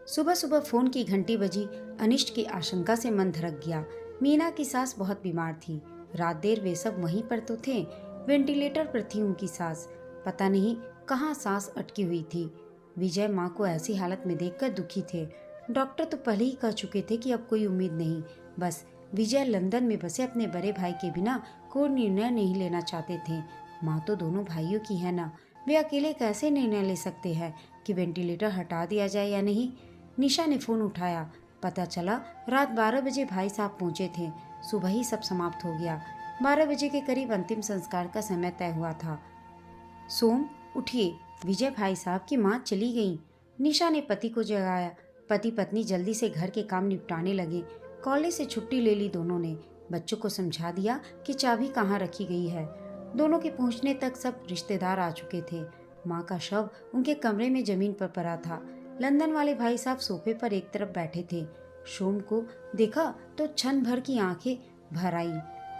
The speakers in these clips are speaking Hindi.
सुबह सुबह फोन की घंटी बजी। अनिष्ट की आशंका से मन धड़क गया। मीना की सास बहुत बीमार थी। रात देर वे सब वहीं पर तो थे। वेंटिलेटर पर थी उनकी सास। पता नहीं कहाँ सांस अटकी हुई थी। विजय माँ को ऐसी हालत में देखकर दुखी थे। डॉक्टर तो पहले ही कह चुके थे कि अब कोई उम्मीद नहीं। बस विजय लंदन में बसे अपने बड़े भाई के बिना कोई निर्णय नहीं लेना चाहते थे। माँ तो दोनों भाइयों की है ना, वे अकेले कैसे निर्णय ले सकते हैं कि वेंटिलेटर हटा दिया जाए या नहीं। निशा ने फोन उठाया। पता चला रात 12 बजे भाई साहब पहुंचे थे। सुबह ही सब समाप्त हो गया। 12 बजे के करीब अंतिम संस्कार का समय तय हुआ था। सोम उठिए, विजय भाई साहब की माँ चली गई। निशा ने पति को जगाया। पति पत्नी जल्दी से घर के काम निपटाने लगे। कॉलेज से छुट्टी ले ली दोनों ने। बच्चों को समझा दिया कि चाबी कहाँ रखी गई है। दोनों के पहुंचने तक सब रिश्तेदार आ चुके थे। माँ का शव उनके कमरे में जमीन पर पड़ा था। लंदन वाले भाई साहब सोफे पर एक तरफ बैठे थे। सोम को देखा तो क्षण भर की आंखें भर आई।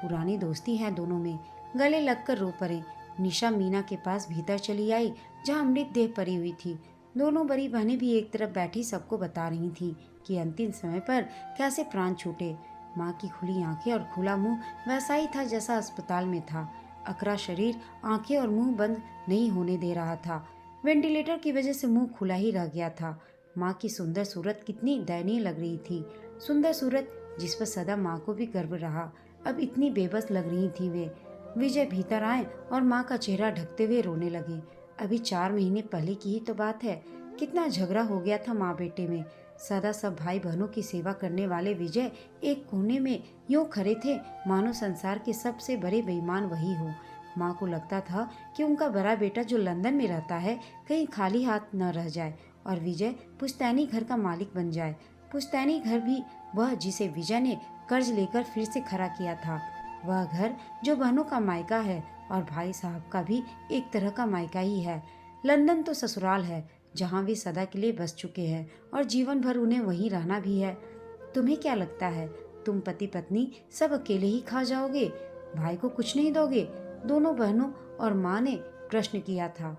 पुरानी दोस्ती है दोनों में। गले लगकर रो पड़े। निशा मीना के पास भीतर चली आई, जहाँ मृतदेह पड़ी हुई थी। दोनों बड़ी बहनें भी एक तरफ बैठी सबको बता रही थी कि अंतिम समय पर कैसे प्राण छूटे। माँ की खुली आंखें और खुला मुंह वैसा ही था जैसा अस्पताल में था। अकड़ा शरीर आंखें और मुंह बंद नहीं होने दे रहा था। वेंटिलेटर की वजह से मुंह खुला ही रह गया था। माँ की सुंदर सूरत कितनी दयनीय लग रही थी। सुंदर सूरत जिस पर सदा माँ को भी गर्व रहा, अब इतनी बेबस लग रही थी वे। विजय भीतर आए और माँ का चेहरा ढकते हुए रोने लगे। अभी 4 महीने पहले की ही तो बात है। कितना झगड़ा हो गया था माँ बेटे में। सदा सब भाई बहनों की सेवा करने वाले विजय एक कोने में यूं खड़े थे मानो संसार के सबसे बड़े बेईमान वही हो। माँ को लगता था कि उनका बड़ा बेटा जो लंदन में रहता है कहीं खाली हाथ न रह जाए और विजय पुश्तैनी घर का मालिक बन जाए। पुश्तैनी घर भी वह जिसे विजय ने कर्ज लेकर फिर से खड़ा किया था। वह घर जो बहनों का मायका है और भाई साहब का भी एक तरह का मायका ही है। लंदन तो ससुराल है जहाँ वे सदा के लिए बस चुके हैं और जीवन भर उन्हें वहीं रहना भी है। तुम्हें क्या लगता है, तुम पति पत्नी सब अकेले ही खा जाओगे? भाई को कुछ नहीं दोगे? दोनों बहनों और माँ ने प्रश्न किया था।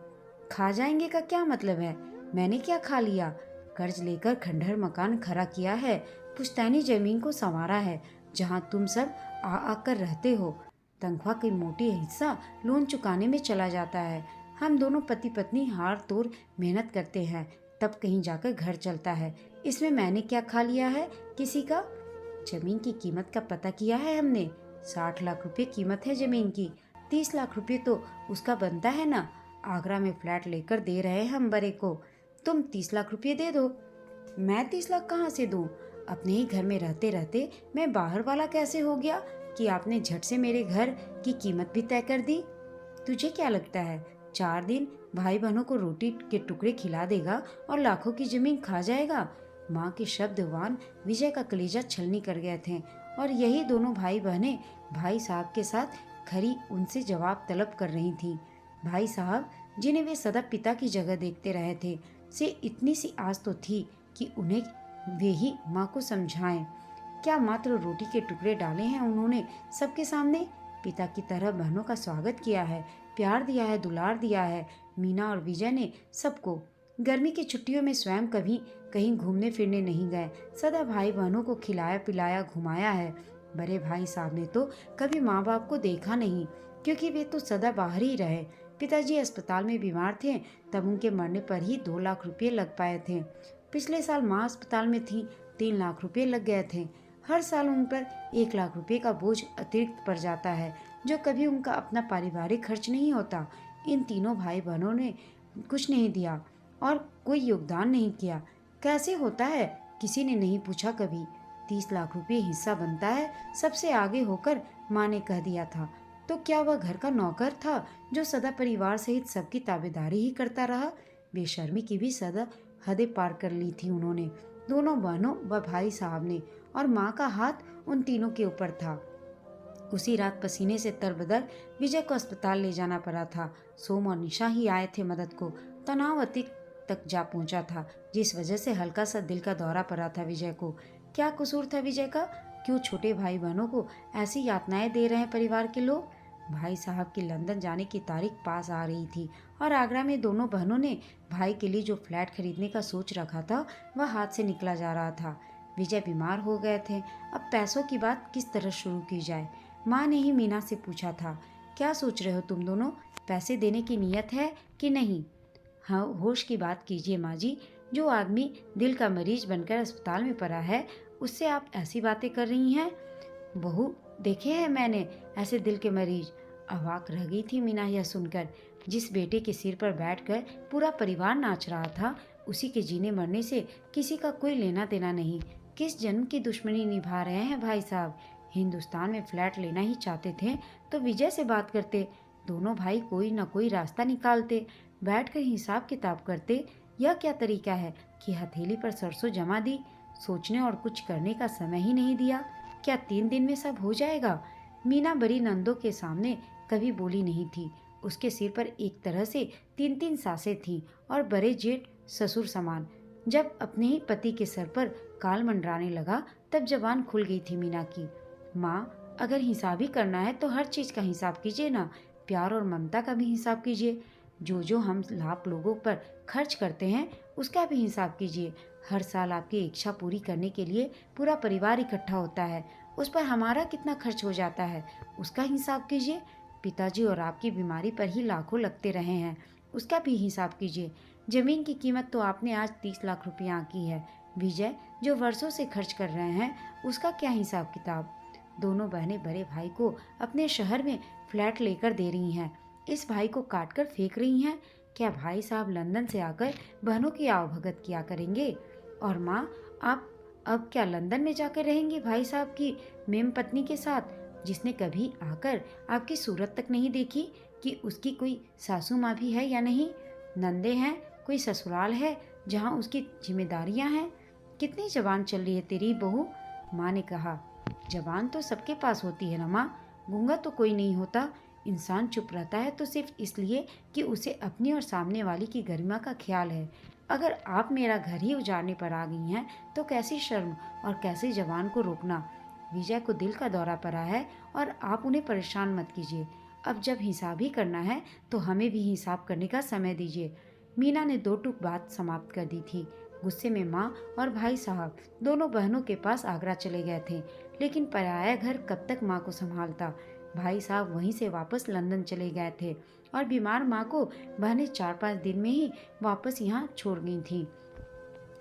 खा जाएंगे का क्या मतलब है? मैंने क्या खा लिया? कर्ज लेकर खंडहर मकान खड़ा किया है, पुश्तैनी जमीन को संवारा है जहाँ तुम सब आ आकर रहते हो। तनख्वाह की मोटी हिस्सा लोन चुकाने में चला जाता है। हम दोनों पति पत्नी हार तोड़ मेहनत करते हैं, तब कहीं जाकर घर चलता है। इसमें मैंने क्या खा लिया है किसी का? जमीन की कीमत का पता किया है हमने। 60 लाख रुपए कीमत है जमीन की। 30 लाख रुपए तो उसका बनता है ना। आगरा में फ्लैट लेकर दे रहे हैं हम बड़े को। तुम 30 लाख रुपए दे दो। मैं 30 लाख कहाँ से दूं? अपने ही घर में रहते रहते मैं बाहर वाला कैसे हो गया कि आपने झट से मेरे घर की कीमत भी तय कर दी? तुझे क्या लगता है 4 दिन भाई बहनों को रोटी के टुकड़े खिला देगा और लाखों की जमीन खा जाएगा? माँ के शब्दवान विजय का कलेजा छलनी कर गए थे और यही दोनों भाई बहनें भाई साहब के साथ खड़ी उनसे जवाब तलब कर रही थी। भाई साहब जिन्हें वे सदा पिता की जगह देखते रहे थे, से इतनी सी आस तो थी कि उन्हें वे ही माँ को समझाएं। क्या मात्र रोटी के टुकड़े डाले हैं उन्होंने सबके सामने? पिता की तरह बहनों का स्वागत किया है, प्यार दिया है, दुलार दिया है। मीना और विजय ने सबको। गर्मी की छुट्टियों में स्वयं कभी कहीं घूमने फिरने नहीं गए। सदा भाई बहनों को खिलाया पिलाया घुमाया है। बड़े भाई साहब ने तो कभी माँ बाप को देखा नहीं, क्योंकि वे तो सदा बाहर ही रहे। पिताजी अस्पताल में बीमार थे, तब उनके मरने पर ही 2 लाख रुपये लग पाए थे। पिछले साल माँ अस्पताल में थी, 3 लाख रुपये लग गए थे। हर साल उन पर 1 लाख रुपये का बोझ अतिरिक्त पड़ जाता है, जो कभी उनका अपना पारिवारिक खर्च नहीं होता। इन तीनों भाई बहनों ने कुछ नहीं दिया और कोई योगदान नहीं किया। कैसे होता है किसी ने नहीं पूछा कभी। 30 लाख रुपये हिस्सा बनता है, सबसे आगे होकर माँ ने कह दिया था। तो क्या वह घर का नौकर था जो सदा परिवार सहित सबकी ताबेदारी ही करता रहा? बेशर्मी की भी सदा हदें पार कर ली थी उन्होंने, दोनों बहनों व भाई साहब ने, और माँ का हाथ उन तीनों के ऊपर था। उसी रात पसीने से तरबदर विजय को अस्पताल ले जाना पड़ा था। सोम और निशा ही आए थे मदद को। तनाव अतीत तक जा पहुंचा था, जिस वजह से हल्का सा दिल का दौरा पड़ा था विजय को। क्या कसूर था विजय का? क्यों छोटे भाई बहनों को ऐसी यातनाएं दे रहे हैं परिवार के लोग? भाई साहब की लंदन जाने की तारीख पास आ रही थी और आगरा में दोनों बहनों ने भाई के लिए जो फ्लैट खरीदने का सोच रखा था वह हाथ से निकला जा रहा था। विजय बीमार हो गए थे। अब पैसों की बात किस तरह शुरू की जाए। माँ ने ही मीना से पूछा था, क्या सोच रहे हो तुम दोनों, पैसे देने की नीयत है कि नहीं? हाँ, होश की बात कीजिए माँ जी। जो आदमी दिल का मरीज बनकर अस्पताल में पड़ा है, उससे आप ऐसी बातें कर रही हैं? बहू, देखे हैं मैंने ऐसे दिल के मरीज। अवाक रह गई थी मीना यह सुनकर। जिस बेटे के सिर पर बैठकर पूरा परिवार नाच रहा था, उसी के जीने मरने से किसी का कोई लेना देना नहीं। किस जन्म की दुश्मनी निभा रहे हैं भाई साहब। हिंदुस्तान में फ्लैट लेना ही चाहते थे तो विजय से बात करते। दोनों भाई कोई ना कोई रास्ता निकालते, बैठकर हिसाब किताब करते। यह क्या तरीका है कि हथेली पर सरसों जमा दी, सोचने और कुछ करने का समय ही नहीं दिया। क्या 3 दिन में सब हो जाएगा? मीना बड़ी नंदों के सामने कभी बोली नहीं थी। उसके सिर पर एक तरह से 3 3 सासें थीं और बड़े जेठ ससुर समान। जब अपने ही पति के सर पर काल मंडराने लगा तब जबान खुल गई थी मीना की। माँ, अगर हिसाब ही करना है तो हर चीज का हिसाब कीजिए ना। प्यार और ममता का भी हिसाब कीजिए। जो जो हम लाख लोगों पर खर्च करते हैं उसका भी हिसाब कीजिए। हर साल आपकी इच्छा पूरी करने के लिए पूरा परिवार इकट्ठा होता है, उस पर हमारा कितना खर्च हो जाता है उसका हिसाब कीजिए। पिताजी और आपकी बीमारी पर ही लाखों लगते रहे हैं, उसका भी हिसाब कीजिए। जमीन की कीमत तो आपने आज 30 लाख रुपया आंकी है। विजय जो वर्षों से खर्च कर रहे हैं, उसका क्या हिसाब किताब? दोनों बहनें बड़े भाई को अपने शहर में फ्लैट लेकर दे रही हैं। इस भाई को काट कर फेंक रही हैं। क्या भाई साहब लंदन से आकर बहनों की आवभगत किया करेंगे? और माँ, आप अब क्या लंदन में जाकर रहेंगी भाई साहब की मेम पत्नी के साथ, जिसने कभी आकर आपकी सूरत तक नहीं देखी कि उसकी कोई सासू माँ भी है या नहीं? नंदे हैं, कोई ससुराल है जहाँ उसकी जिम्मेदारियाँ हैं? कितनी जबान चल रही है तेरी बहू? माँ ने कहा। जबान तो सबके पास होती है ना माँ, गूंगा तो कोई नहीं होता। इंसान चुप रहता है तो सिर्फ इसलिए कि उसे अपनी और सामने वाली की गरिमा का ख्याल है। अगर आप मेरा घर ही उजाड़ने पर आ गई हैं तो कैसी शर्म और कैसे जवान को रोकना। विजय को दिल का दौरा पड़ा है और आप उन्हें परेशान मत कीजिए। अब जब हिसाब ही करना है तो हमें भी हिसाब करने का समय दीजिए। मीना ने 2 टूक बात समाप्त कर दी थी। गुस्से में माँ और भाई साहब दोनों बहनों के पास आगरा चले गए थे, लेकिन पराया घर कब तक माँ को संभालता। भाई साहब वहीं से वापस लंदन चले गए थे और बीमार माँ को बहनें 4 5 दिन में ही वापस यहाँ छोड़ गई थीं।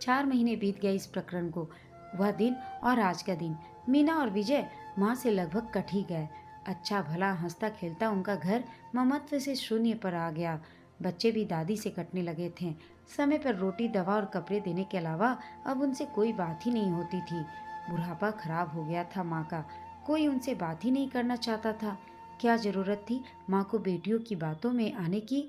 4 महीने बीत गए इस प्रकरण को। वह दिन और आज का दिन मीना और विजय माँ से लगभग कट ही गए। अच्छा भला हंसता खेलता उनका घर ममत्व से शून्य पर आ गया। बच्चे भी दादी से कटने लगे थे। समय पर रोटी दवा और कपड़े देने के अलावा अब उनसे कोई बात ही नहीं होती थी। बुढ़ापा खराब हो गया था माँ का, कोई उनसे बात ही नहीं करना चाहता था। क्या जरूरत थी माँ को बेटियों की बातों में आने की?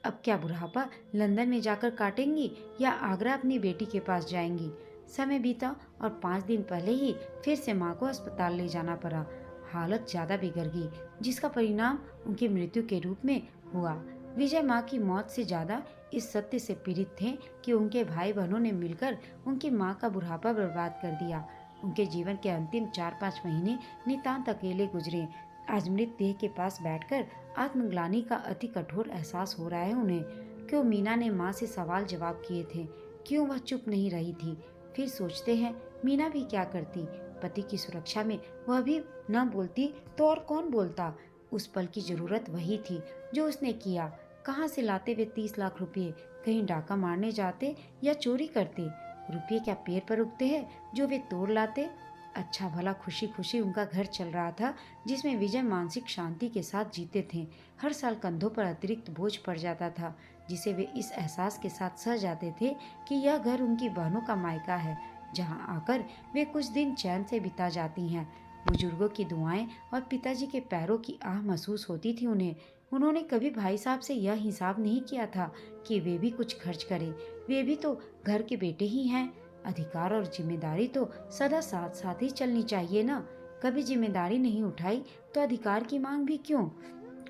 अब क्या बुढ़ापा लंदन में जाकर काटेंगी या आगरा अपनी बेटी के पास जाएंगी? समय बीता और 5 दिन पहले ही फिर से माँ को अस्पताल ले जाना पड़ा। हालत ज्यादा बिगड़ गई, जिसका परिणाम उनकी मृत्यु के रूप में हुआ। विजय माँ की मौत से ज्यादा इस सत्य से पीड़ित थे कि उनके भाई बहनों ने मिलकर उनकी माँ का बुढ़ापा बर्बाद कर दिया। उनके जीवन के अंतिम 4 5 महीने नितांत अकेले गुजरे। आज मृत देह के पास बैठकर आत्मग्लानि का अति कठोर एहसास हो रहा है उन्हें। क्यों मीना ने माँ से सवाल जवाब किए थे, क्यों वह चुप नहीं रही थी? फिर सोचते हैं मीना भी क्या करती। पति की सुरक्षा में वह भी न बोलती तो और कौन बोलता। उस पल की जरूरत वही थी जो उसने किया। कहाँ से लाते वे 30 लाख रुपये? कहीं डाका मारने जाते या चोरी करते? रुपये क्या पेड़ पर उगते हैं जो वे तोड़ लाते? अच्छा भला खुशी खुशी उनका घर चल रहा था, जिसमें विजय मानसिक शांति के साथ जीते थे। हर साल कंधों पर अतिरिक्त बोझ पड़ जाता था, जिसे वे इस एहसास के साथ सह जाते थे कि यह घर उनकी बहनों का मायका है, जहां आकर वे कुछ दिन चैन से बिता जाती हैं। बुजुर्गों की दुआएं और पिताजी के पैरों की आह महसूस होती थी उन्हें। उन्होंने कभी भाई साहब से यह हिसाब नहीं किया था कि वे भी कुछ खर्च करें। वे भी तो घर के बेटे ही हैं। अधिकार और जिम्मेदारी तो सदा साथ साथ ही चलनी चाहिए ना। कभी जिम्मेदारी नहीं उठाई तो अधिकार की मांग भी क्यों?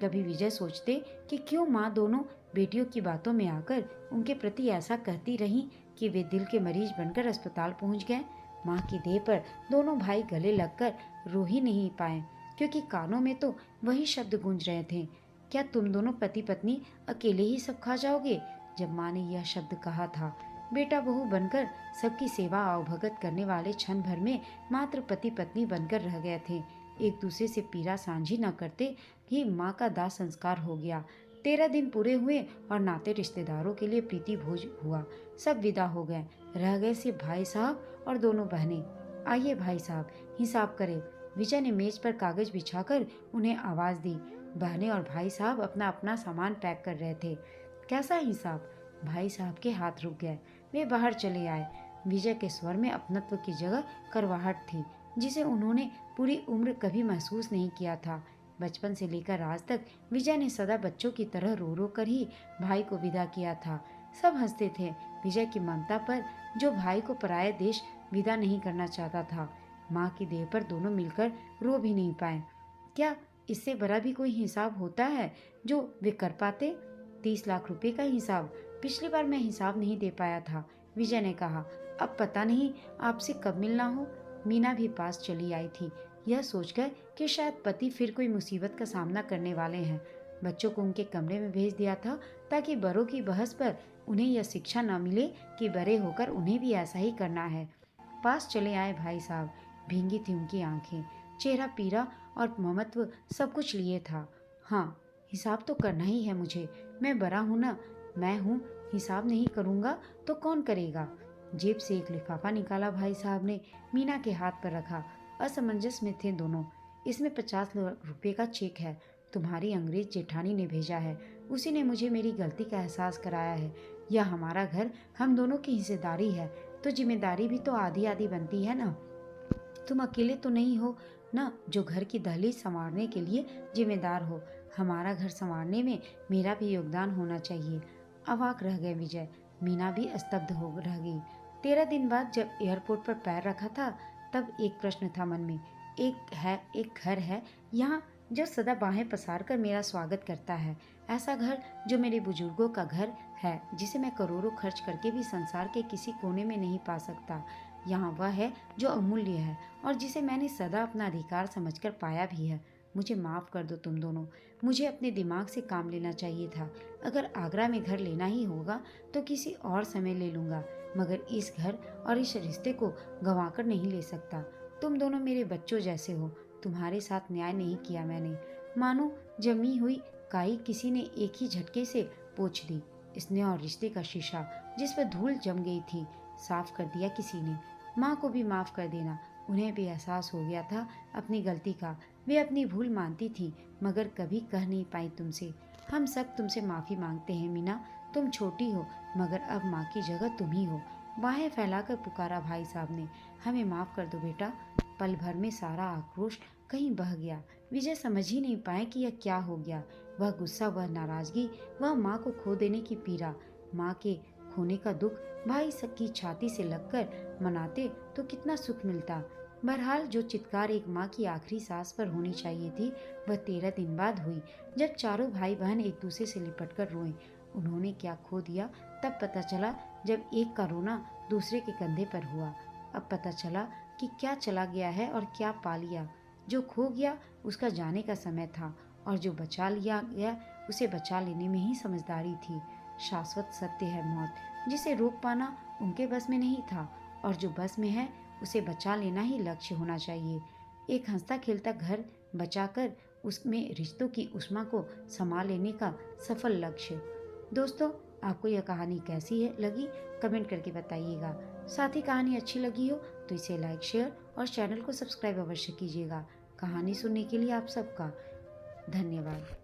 कभी विजय सोचते कि क्यों माँ दोनों बेटियों की बातों में आकर उनके प्रति ऐसा कहती रहीं कि वे दिल के मरीज बनकर अस्पताल पहुंच गए। माँ की देह पर दोनों भाई गले लगकर रो ही नहीं पाए, क्योंकि कानों में तो वही शब्द गूंज रहे थे, क्या तुम दोनों पति पत्नी अकेले ही सब खा जाओगे? जब माँ ने यह शब्द कहा था, बेटा बहू बनकर सबकी सेवा आवभगत करने वाले क्षण भर में मात्र पति पत्नी बनकर रह गए थे। एक दूसरे से पीरा सांझी न करते ही माँ का दाह संस्कार हो गया। 13 दिन पूरे हुए और नाते रिश्तेदारों के लिए प्रीति भोज हुआ। सब विदा हो गए, रह गए सिर्फ भाई साहब और दोनों बहनें। आइए भाई साहब, हिसाब करें। विजय ने मेज पर कागज बिछाकर उन्हें आवाज दी। बहनें और भाई साहब अपना अपना सामान पैक कर रहे थे। कैसा हिसाब? भाई साहब के हाथ रुक गए, वे बाहर चले आए। विजय के स्वर में अपनत्व की जगह करवाहट थी, जिसे उन्होंने पूरी उम्र कभी महसूस नहीं किया था। बचपन से लेकर आज तक विजय ने सदा बच्चों की तरह रो रो कर ही भाई को विदा किया था। सब हंसते थे विजय की ममता पर, जो भाई को पराये देश विदा नहीं करना चाहता था। माँ की देह पर दोनों मिलकर रो भी नहीं पाए। क्या इससे बड़ा भी कोई हिसाब होता है जो वे कर पाते? 30 लाख रुपए का हिसाब। पिछली बार मैं हिसाब नहीं दे पाया था, विजय ने कहा। अब पता नहीं आपसे कब मिलना हो। मीना भी पास चली आई थी, यह सोचकर कि शायद पति फिर कोई मुसीबत का सामना करने वाले हैं। बच्चों को उनके कमरे में भेज दिया था ताकि बड़ों की बहस पर उन्हें यह शिक्षा न मिले कि बड़े होकर उन्हें भी ऐसा ही करना है। पास चले आए भाई साहब। भींगी थी उनकी आंखें, चेहरा पीरा और ममत्व सब कुछ लिए था। हाँ, हिसाब तो करना ही है मुझे। मैं बड़ा हूँ ना, मैं हूँ, हिसाब नहीं करूँगा तो कौन करेगा? जेब से एक लिफाफा निकाला भाई साहब ने, मीना के हाथ पर रखा। असमंजस में थे दोनों। इसमें 50 लाख रुपए का चेक है, तुम्हारी अंग्रेज जेठानी ने भेजा है। उसी ने मुझे मेरी गलती का एहसास कराया है। यह हमारा घर, हम दोनों की हिस्सेदारी है, तो जिम्मेदारी भी तो आधी आधी बनती है ना। तुम अकेले तो नहीं हो ना जो घर की दहलीज संवारने के लिए जिम्मेदार हो। हमारा घर संवारने में मेरा भी योगदान होना चाहिए। अवाक रह गए विजय। मीना भी स्तब्ध हो रह गई। 13 दिन बाद जब एयरपोर्ट पर पैर रखा था, तब एक प्रश्न था मन में। एक घर है यहाँ जो सदा बाहें पसार कर मेरा स्वागत करता है। ऐसा घर जो मेरे बुजुर्गों का घर है, जिसे मैं करोड़ों खर्च करके भी संसार के किसी कोने में नहीं पा सकता। यहाँ वह है जो अमूल्य है और जिसे मैंने सदा अपना अधिकार समझकर पाया भी है। मुझे माफ़ कर दो तुम दोनों, मुझे अपने दिमाग से काम लेना चाहिए था। अगर आगरा में घर लेना ही होगा तो किसी और समय ले लूँगा, मगर इस घर और इस रिश्ते को गंवाकर नहीं ले सकता। तुम दोनों मेरे बच्चों जैसे हो, तुम्हारे साथ न्याय नहीं किया मैंने। मानो जमी हुई काई किसी ने एक ही झटके से पोंछ दी। स्नेह और रिश्ते का शीशा जिस पर धूल जम गई थी, साफ कर दिया किसी ने। माँ को भी माफ़ कर देना। उन्हें भी एहसास हो गया था अपनी गलती का। वे अपनी भूल मानती थी, मगर कभी कह नहीं पाई तुमसे। हम सब तुमसे माफ़ी मांगते हैं मीना। तुम छोटी हो, मगर अब माँ की जगह तुम ही हो। बाहें फैलाकर पुकारा भाई साहब ने। हमें माफ़ कर दो बेटा। पल भर में सारा आक्रोश कहीं बह गया। विजय समझ ही नहीं पाए कि यह क्या हो गया। वह गुस्सा, वह नाराजगी, वह माँ को खो देने की पीड़ा, माँ के खोने का दुख भाई की छाती से लगकर मनाते तो कितना सुख मिलता। बहरहाल जो चित्कार एक माँ की आखिरी सांस पर होनी चाहिए थी, वह 13 दिन बाद हुई, जब चारों भाई बहन एक दूसरे से लिपट कर रोए। उन्होंने क्या खो दिया तब पता चला, जब एक का रोना दूसरे के कंधे पर हुआ। अब पता चला कि क्या चला गया है और क्या पा लिया। जो खो गया उसका जाने का समय था, और जो बचा लिया गया उसे बचा लेने में ही समझदारी थी। शाश्वत सत्य है मौत, जिसे रोक पाना उनके बस में नहीं था, और जो बस में है उसे बचा लेना ही लक्ष्य होना चाहिए। एक हंसता खेलता घर बचाकर उसमें रिश्तों की उष्मा को समा लेने का सफल लक्ष्य। दोस्तों, आपको यह कहानी कैसी है लगी, कमेंट करके बताइएगा। साथ ही कहानी अच्छी लगी हो तो इसे लाइक, शेयर और चैनल को सब्सक्राइब अवश्य कीजिएगा। कहानी सुनने के लिए आप सबका धन्यवाद।